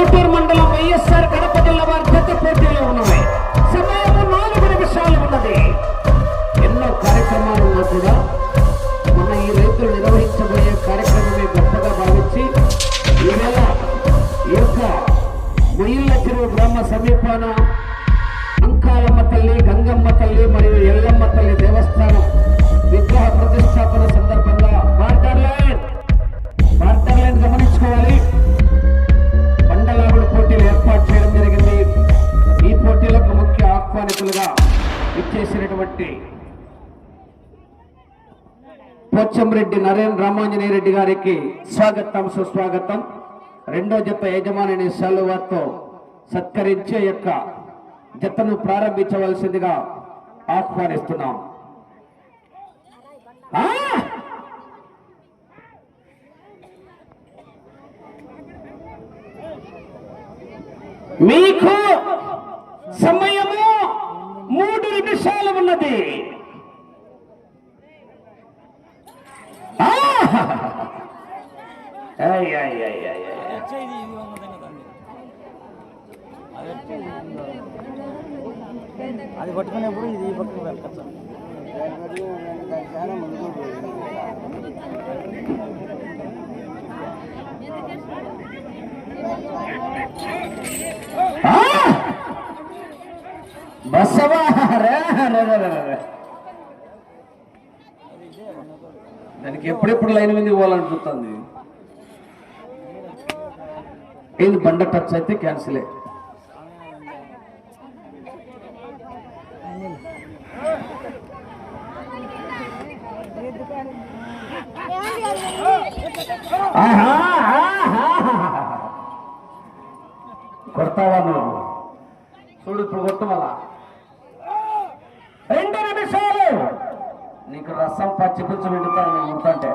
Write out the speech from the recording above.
ప్రొద్దుటూరు మండలం వైఎస్ఆర్ కడప జిల్లా వారి జత పోటీలో ఉన్నాయి. సమయం 4 నిమిషాలు ఉన్నది. ఎన్నో కార్యక్రమాలు ఉన్నా కూడా మన ఈ రైతులు నిర్వహించబోయే కార్యక్రమమే గొప్పగా భావించి ఈవేళ ఈ యొక్క మొయ్యిళ్ళ చెరువు గ్రామ సమీపాన అంకాలమ్మ తల్లి, గంగమ్మ తల్లి మరియు ఎల్లమ్మ తల్లి దేవస్థానం విగ్రహ ప్రతిష్టాపన సందర్భంగా బార్డర్ లైన్ గమనించుకోవాలి. బండలాగుడు పోటీలు ఏర్పాటు చేయడం జరిగింది. ఈ పోటీలకు ముఖ్య ఆహ్వానితులుగా ఇచ్చేసినటువంటి పోచంరెడ్డి నరేంద్ర రామాంజనేయ రెడ్డి గారికి స్వాగతం, సుస్వాగతం. రెండో జత యజమానిని శాలువాతో సత్కరించే యొక్క జతను ప్రారంభించవలసిందిగా ఆహ్వానిస్తున్నాం. మీకు సమయము 3 నిమిషాలు ఉన్నది. అది పట్టుకునేప్పుడు ఇది పట్టుకు వెళ్ళచ్చు. బసవా దానికి ఎప్పుడెప్పుడు లైన్ మీద పోవాలనిపిస్తుంది. ఏది బండ టచ్ అయితే క్యాన్సిలే. కొడతావా నువ్వు? చూడు ఇప్పుడు కొట్టమలా. 2 నిమిషాలు నీకు రసం పచ్చి పుచ్చు వింటుతాను నేను ఉంటుంటే.